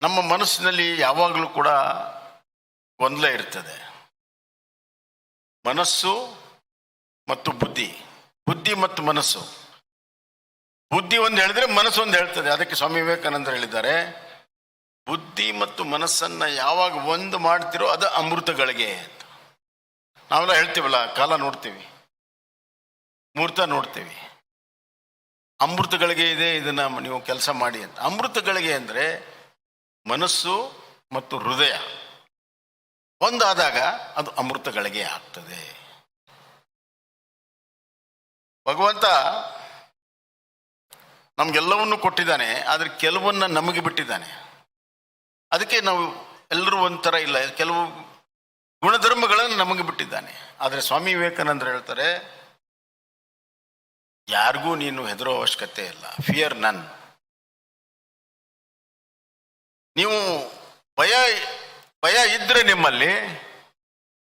ನಮ್ಮ ಮನಸ್ಸಿನಲ್ಲಿ ಯಾವಾಗಲೂ ಕೂಡ ಗೊಂದಲ ಇರ್ತದೆ. ಮನಸ್ಸು ಮತ್ತು ಬುದ್ಧಿ, ಬುದ್ಧಿ ಮತ್ತು ಮನಸ್ಸು. ಬುದ್ಧಿ ಒಂದು ಹೇಳಿದ್ರೆ ಮನಸ್ಸು ಒಂದು ಹೇಳ್ತದೆ. ಅದಕ್ಕೆ ಸ್ವಾಮಿ ವಿವೇಕಾನಂದರು ಹೇಳಿದ್ದಾರೆ, ಬುದ್ಧಿ ಮತ್ತು ಮನಸ್ಸನ್ನ ಯಾವಾಗ ಒಂದು ಮಾಡ್ತಿರೋ ಅದು ಅಮೃತಗಳಿಗೆ ಅಂತ. ನಾವೆಲ್ಲ ಹೇಳ್ತೀವಲ್ಲ, ಕಾಲ ನೋಡ್ತೀವಿ, ಮುಹೂರ್ತ ನೋಡ್ತೀವಿ, ಅಮೃತಗಳಿಗೆ ಇದೆ, ಇದನ್ನ ನೀವು ಕೆಲಸ ಮಾಡಿ ಅಂತ. ಅಮೃತಗಳಿಗೆ ಅಂದರೆ ಮನಸ್ಸು ಮತ್ತು ಹೃದಯ ಒಂದಾದಾಗ ಅದು ಅಮೃತಗಳಿಗೆ ಆಗ್ತದೆ. ಭಗವಂತ ನಮ್ಗೆಲ್ಲವನ್ನೂ ಕೊಟ್ಟಿದ್ದಾನೆ, ಆದರೆ ಕೆಲವನ್ನ ನಮಗೆ ಬಿಟ್ಟಿದ್ದಾನೆ. ಅದಕ್ಕೆ ನಾವು ಎಲ್ಲರೂ ಒಂಥರ ಇಲ್ಲ, ಕೆಲವು ಗುಣಧರ್ಮಗಳನ್ನು ನಮಗೆ ಬಿಟ್ಟಿದ್ದಾನೆ. ಆದರೆ ಸ್ವಾಮಿ ವಿವೇಕಾನಂದರು ಹೇಳ್ತಾರೆ, ಯಾರಿಗೂ ನೀನು ಹೆದರೋ ಅವಶ್ಯಕತೆ ಇಲ್ಲ, ಫಿಯರ್ ನನ್. ನೀವು ಭಯ ಇದ್ರೆ ನಿಮ್ಮಲ್ಲಿ,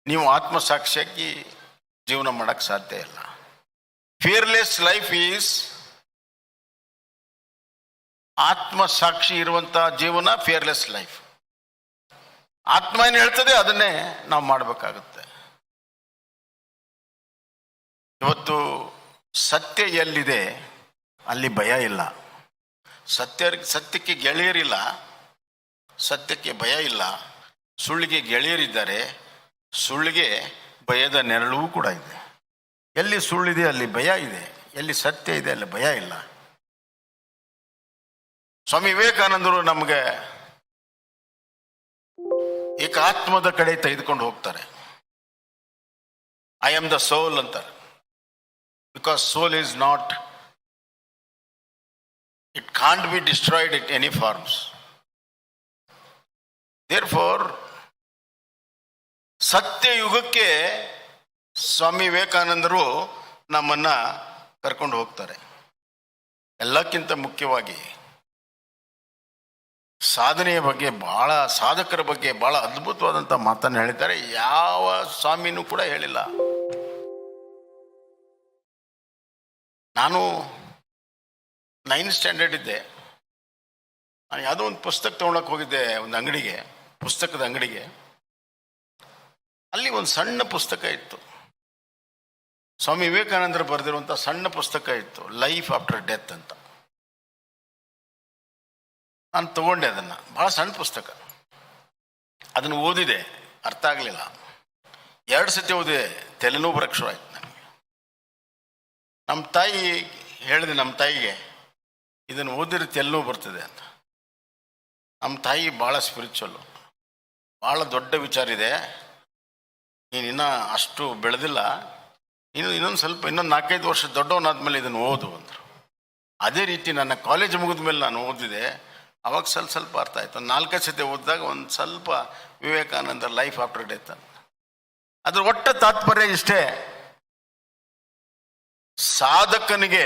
ನೀವು ಆತ್ಮಸಾಕ್ಷಿಯಾಗಿ ಜೀವನ ಮಾಡಕ್ ಸಾಧ್ಯ ಇಲ್ಲ. ಫಿಯರ್ಲೆಸ್ ಲೈಫ್ ಈಸ್, ಆತ್ಮಸಾಕ್ಷಿ ಇರುವಂತಹ ಜೀವನ ಫಿಯರ್ಲೆಸ್ ಲೈಫ್. ಆತ್ಮ ಏನು ಹೇಳ್ತದೆ ಅದನ್ನೇ ನಾವು ಮಾಡಬೇಕಾಗುತ್ತೆ. ಇವತ್ತು ಸತ್ಯ ಎಲ್ಲಿದೆ ಅಲ್ಲಿ ಭಯ ಇಲ್ಲ. ಸತ್ಯಕ್ಕೆ ಗೆಳೆಯರಿಲ್ಲ, ಸತ್ಯಕ್ಕೆ ಭಯ ಇಲ್ಲ. ಸುಳ್ಳಿಗೆ ಗೆಳೆಯರಿದ್ದಾರೆ, ಸುಳ್ಳಿಗೆ ಭಯದ ನೆರಳು ಕೂಡ ಇದೆ. ಎಲ್ಲಿ ಸುಳ್ಳಿದೆ ಅಲ್ಲಿ ಭಯ ಇದೆ, ಎಲ್ಲಿ ಸತ್ಯ ಇದೆ ಅಲ್ಲಿ ಭಯ ಇಲ್ಲ. ಸ್ವಾಮಿ ವಿವೇಕಾನಂದರು ನಮಗೆ ಏಕಾತ್ಮದ ಕಡೆ ತೆಗೆದುಕೊಂಡು ಹೋಗ್ತಾರೆ. ಐ ಆಮ್ ದ ಸೋಲ್ ಅಂತಾರೆ. Because soul is not, it can't be destroyed it any forms. Therefore ಸತ್ಯಯುಗಕ್ಕೆ ಸ್ವಾಮಿ ವಿವೇಕಾನಂದರು ನಮ್ಮನ್ನ ಕರ್ಕೊಂಡು ಹೋಗ್ತಾರೆ. ಎಲ್ಲಕ್ಕಿಂತ ಮುಖ್ಯವಾಗಿ ಸಾಧನೆಯ ಬಗ್ಗೆ, ಬಹಳ ಸಾಧಕರ ಬಗ್ಗೆ ಬಹಳ ಅದ್ಭುತವಾದಂಥ ಮಾತನ್ನು ಹೇಳಿದ್ದಾರೆ. ಯಾವ ಸ್ವಾಮಿನೂ ಕೂಡ ಹೇಳಿಲ್ಲ. ನಾನು 9th ಸ್ಟ್ಯಾಂಡರ್ಡ್ ಇದ್ದೆ. ನಾನು ಯಾವುದೋ ಒಂದು ಪುಸ್ತಕ ತಗೊಳಕ್ಕೆ ಹೋಗಿದ್ದೆ, ಒಂದು ಅಂಗಡಿಗೆ, ಪುಸ್ತಕದ ಅಂಗಡಿಗೆ. ಅಲ್ಲಿ ಒಂದು ಸಣ್ಣ ಪುಸ್ತಕ ಇತ್ತು, ಸ್ವಾಮಿ ವಿವೇಕಾನಂದರು ಬರೆದಿರುವಂಥ ಸಣ್ಣ ಪುಸ್ತಕ ಇತ್ತು, ಲೈಫ್ ಆಫ್ಟರ್ ಡೆತ್ ಅಂತ. ನಾನು ತಗೊಂಡೆ ಅದನ್ನು, ಭಾಳ ಸಣ್ಣ ಪುಸ್ತಕ. ಅದನ್ನು ಓದಿದೆ, ಅರ್ಥ ಆಗಲಿಲ್ಲ. 2 ಸತಿ ಓದಿದೆ, ತಲೆನೋವು ಬರಕ್ಕೆ ಶುರು ಆಯ್ತು ನನಗೆ. ನಮ್ಮ ತಾಯಿ ಹೇಳಿದೆ, ನಮ್ಮ ತಾಯಿಗೆ ಇದನ್ನು ಓದಿದ್ರೆ ತಲೆನೋವು ಬರ್ತದೆ ಅಂತ. ನಮ್ಮ ತಾಯಿ ಭಾಳ ಸ್ಪಿರಿಚುವಲ್ಲು, ಭಾಳ ದೊಡ್ಡ ವಿಚಾರ ಇದೆ, ನೀನು ಇನ್ನೂ ಅಷ್ಟು ಬೆಳೆದಿಲ್ಲ, ಇನ್ನೊಂದು 4-5 ವರ್ಷ ದೊಡ್ಡವನಾದ್ಮೇಲೆ ಇದನ್ನು ಓದು ಅಂದರು. ಅದೇ ರೀತಿ ನನ್ನ ಕಾಲೇಜ್ ಮುಗಿದ ಮೇಲೆ ನಾನು ಓದಿದೆ. ಅವಾಗ ಸ್ವಲ್ಪ ಅರ್ಥ ಆಯಿತು. 4 ಸತಿ ಓದಿದಾಗ ಒಂದು ಸ್ವಲ್ಪ ವಿವೇಕಾನಂದ ಲೈಫ್ ಆಫ್ಟರ್ ಡೆತ್ ಅಂತ. ಅದ್ರ ಒಟ್ಟ ತಾತ್ಪರ್ಯ ಇಷ್ಟೇ, ಸಾಧಕನಿಗೆ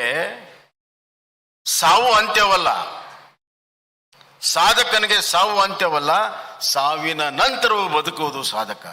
ಸಾವು ಅಂತ್ಯವಲ್ಲ, ಸಾಧಕನಿಗೆ ಸಾವು ಅಂತ್ಯವಲ್ಲ, ಸಾವಿನ ನಂತರವೂ ಬದುಕುವುದು ಸಾಧಕ.